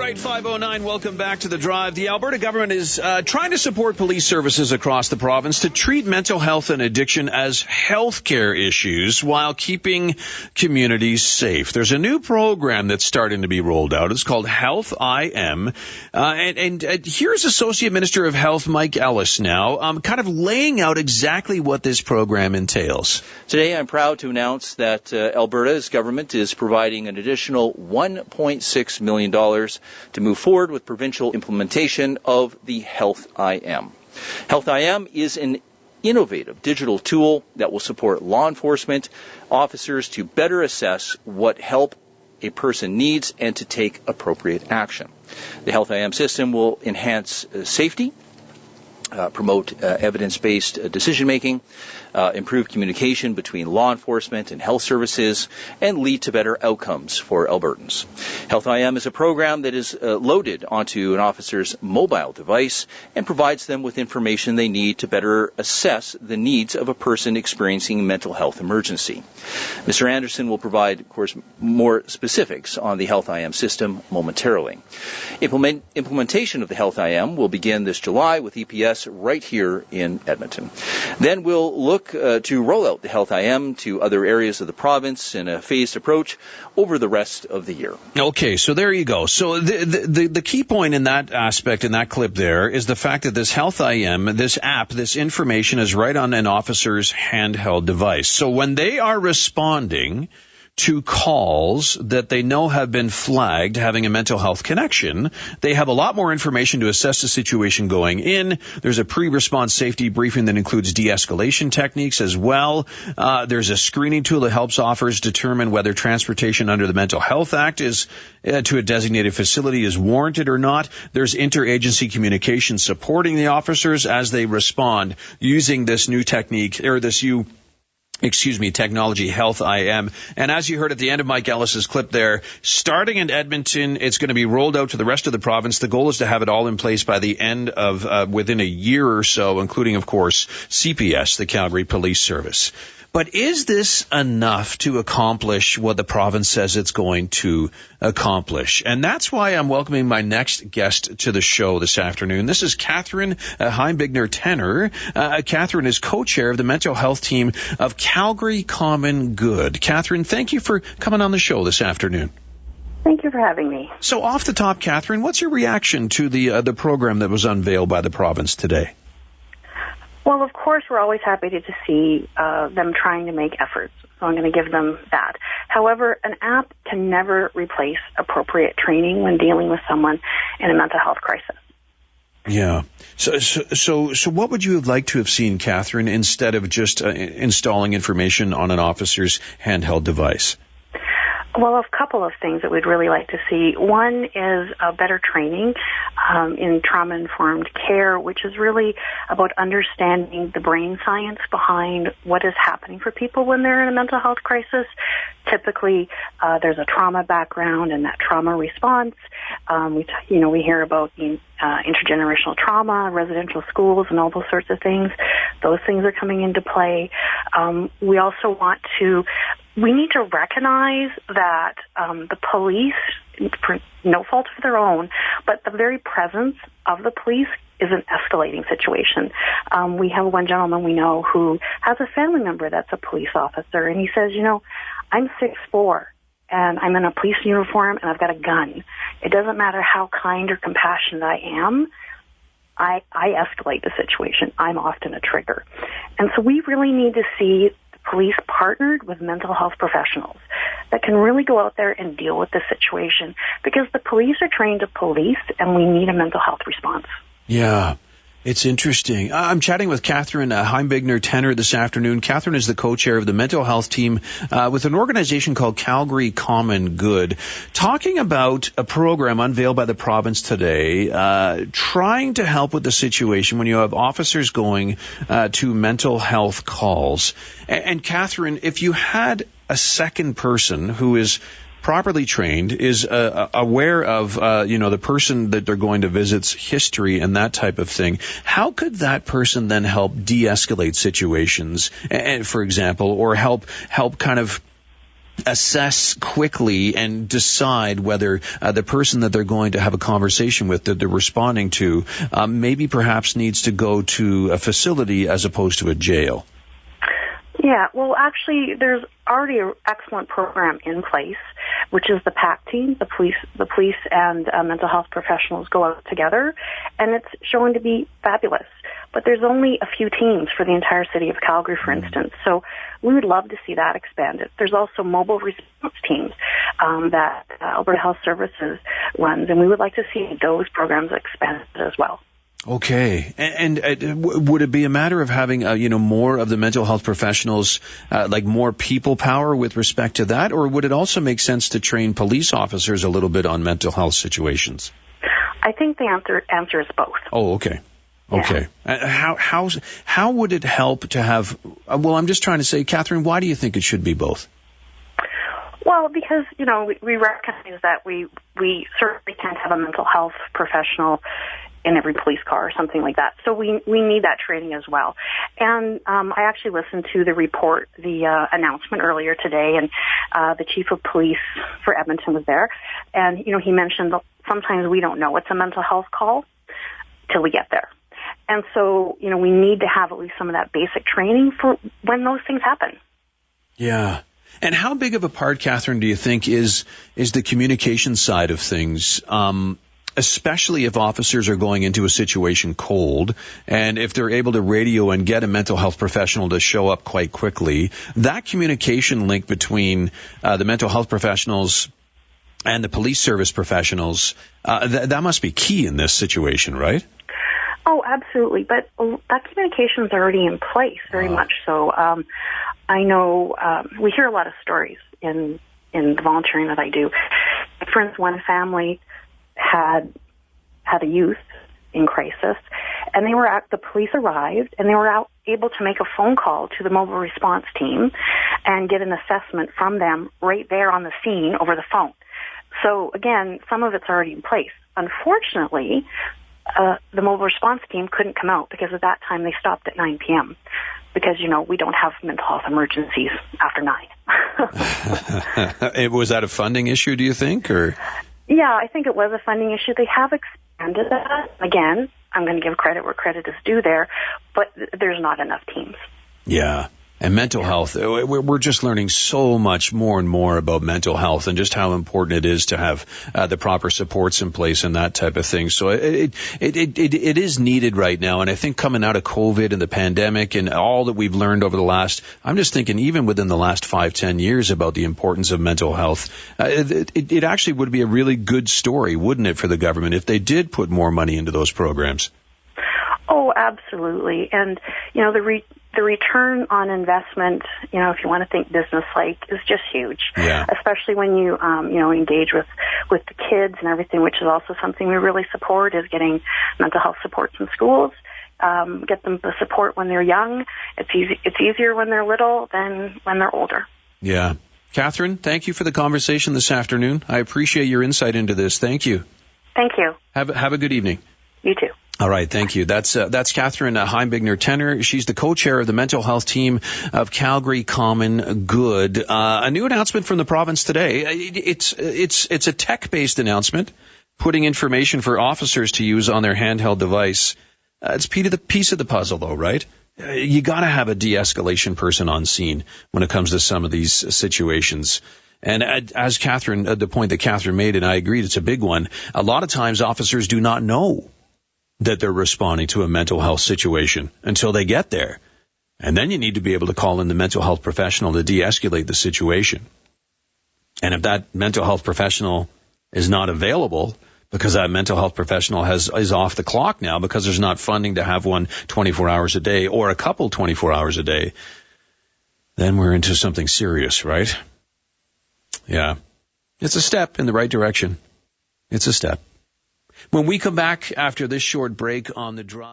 right, 5:09, welcome back to The Drive. The Alberta government is trying to support police services across the province to treat mental health and addiction as healthcare issues while keeping communities safe. There's a new program that's starting to be rolled out. It's called Health IM. And here's Associate Minister of Health Mike Ellis now, kind of laying out exactly what this program entails. Today, I'm proud to announce that Alberta's government is providing an additional $1.6 million to move forward with provincial implementation of the Health IM. Health IM is an innovative digital tool that will support law enforcement officers to better assess what help a person needs and to take appropriate action. The Health IM system will enhance safety, promote evidence-based decision-making, improve communication between law enforcement and health services, and lead to better outcomes for Albertans. Health IM is a program that is loaded onto an officer's mobile device and provides them with information they need to better assess the needs of a person experiencing a mental health emergency. Mr. Anderson will provide, of course, more specifics on the Health IM system momentarily. Implementation of the Health IM will begin this July with EPS right here in Edmonton. Then we'll look to roll out the Health IM to other areas of the province in a phased approach over the rest of the year. Okay, so there you go. So the key point in that aspect, in that clip there, is the fact that this Health IM, this app, this information is right on an officer's handheld device. So when they are responding to calls that they know have been flagged having a mental health connection, they have a lot more information to assess the situation going in. There's a pre-response safety briefing that includes de-escalation techniques as well. There's a screening tool that helps officers determine whether transportation under the Mental Health Act is to a designated facility is warranted or not. There's interagency communication supporting the officers as they respond using this new technique, or this technology, Health IM. And as you heard at the end of Mike Ellis's clip there, starting in Edmonton, it's going to be rolled out to the rest of the province. The goal is to have it all in place by the end of within a year or so, including, of course, CPS, the Calgary Police Service. But is this enough to accomplish what the province says it's going to accomplish? And that's why I'm welcoming my next guest to the show this afternoon. This is Katharine Heimbigner-Tenor. Katharine is co-chair of the mental health team of Calgary Common Good. Katharine, thank you for coming on the show this afternoon. Thank you for having me. So off the top, Katharine, what's your reaction to the program that was unveiled by the province today? Well, of course, we're always happy to see them trying to make efforts, so I'm going to give them that. However, an app can never replace appropriate training when dealing with someone in a mental health crisis. Yeah. So what would you have liked to have seen, Katharine, instead of just installing information on an officer's handheld device? Well, a couple of things that we'd really like to see. One is better training in trauma-informed care, which is really about understanding the brain science behind what is happening for people when they're in a mental health crisis. Typically, there's a trauma background and that trauma response. We hear about intergenerational trauma, residential schools, and all those sorts of things. Those things are coming into play. We need to recognize that the police, for no fault of their own, but the very presence of the police is an escalating situation. We have one gentleman we know who has a family member that's a police officer, and he says, I'm 6'4", and I'm in a police uniform, and I've got a gun. It doesn't matter how kind or compassionate I am, I escalate the situation. I'm often a trigger. And so we really need to see police partnered with mental health professionals that can really go out there and deal with the situation, because the police are trained to police and we need a mental health response. Yeah. It's interesting. I'm chatting with Katharine Heimbigner-Tenor this afternoon. Katharine is the co-chair of the mental health team with an organization called Calgary Common Good, talking about a program unveiled by the province today, trying to help with the situation when you have officers going to mental health calls. And Katharine, if you had a second person who is properly trained, is aware of the person that they're going to visit's history and that type of thing, how could that person then help de-escalate situations, for example, or help kind of assess quickly and decide whether the person that they're going to have a conversation with, that they're responding to, maybe perhaps needs to go to a facility as opposed to a jail? Yeah, well, actually, there's already an excellent program in place, which is the PAC team. The police and mental health professionals go out together, and it's shown to be fabulous. But there's only a few teams for the entire city of Calgary, for instance. So we would love to see that expanded. There's also mobile response teams that Alberta Health Services runs, and we would like to see those programs expanded as well. Okay. And would it be a matter of having, more of the mental health professionals, like more people power with respect to that? Or would it also make sense to train police officers a little bit on mental health situations? I think the answer is both. Oh, okay. Okay. Yeah. How would it help to have, I'm just trying to say, Katharine, why do you think it should be both? Well, because, we recognize that we certainly can't have a mental health professional in every police car or something like that. So we need that training as well. And I actually listened to the report, the announcement earlier today, and the chief of police for Edmonton was there. And, he mentioned that sometimes we don't know it's a mental health call till we get there. And so, we need to have at least some of that basic training for when those things happen. Yeah. And how big of a part, Katharine, do you think is the communication side of things? Especially if officers are going into a situation cold, and if they're able to radio and get a mental health professional to show up quite quickly, that communication link between the mental health professionals and the police service professionals, that must be key in this situation, right? Oh, absolutely. But that communication is already in place, very much so. I know we hear a lot of stories in the volunteering that I do. For instance, one family had a youth in crisis, and the police arrived, and they were able to make a phone call to the mobile response team and get an assessment from them right there on the scene over the phone. So again, some of it's already in place. Unfortunately, the mobile response team couldn't come out because at that time they stopped at 9 p.m. because, we don't have mental health emergencies after 9. Was that a funding issue, do you think, or? Yeah, I think it was a funding issue. They have expanded that. Again, I'm going to give credit where credit is due there, but there's not enough teams. Yeah. And mental health, we're just learning so much more and more about mental health and just how important it is to have the proper supports in place and that type of thing. So it is needed right now. And I think coming out of COVID and the pandemic and all that we've learned over the I'm just thinking even within the last 5-10 years about the importance of mental health, it actually would be a really good story, wouldn't it, for the government if they did put more money into those programs? Oh, absolutely. And, the return on investment, if you want to think business-like, is just huge. Yeah. Especially when you, engage with the kids and everything, which is also something we really support, is getting mental health supports in schools. Get them the support when they're young. It's easier when they're little than when they're older. Yeah. Katharine, thank you for the conversation this afternoon. I appreciate your insight into this. Thank you. Thank you. Have a good evening. You too. All right, thank you. That's Katharine Heimbigner-Tenor. She's the co-chair of the mental health team of Calgary Common Good. A new announcement from the province today. It's a tech-based announcement, putting information for officers to use on their handheld device. It's piece of the puzzle, though, right? You got to have a de-escalation person on scene when it comes to some of these situations. And as Katharine, the point that Katharine made, and I agreed, it's a big one. A lot of times officers do not know that they're responding to a mental health situation until they get there. And then you need to be able to call in the mental health professional to de-escalate the situation. And if that mental health professional is not available because that mental health professional is off the clock now because there's not funding to have one 24 hours a day or a couple 24 hours a day, then we're into something serious, right? Yeah. It's a step in the right direction. It's a step. When we come back after this short break on the drive.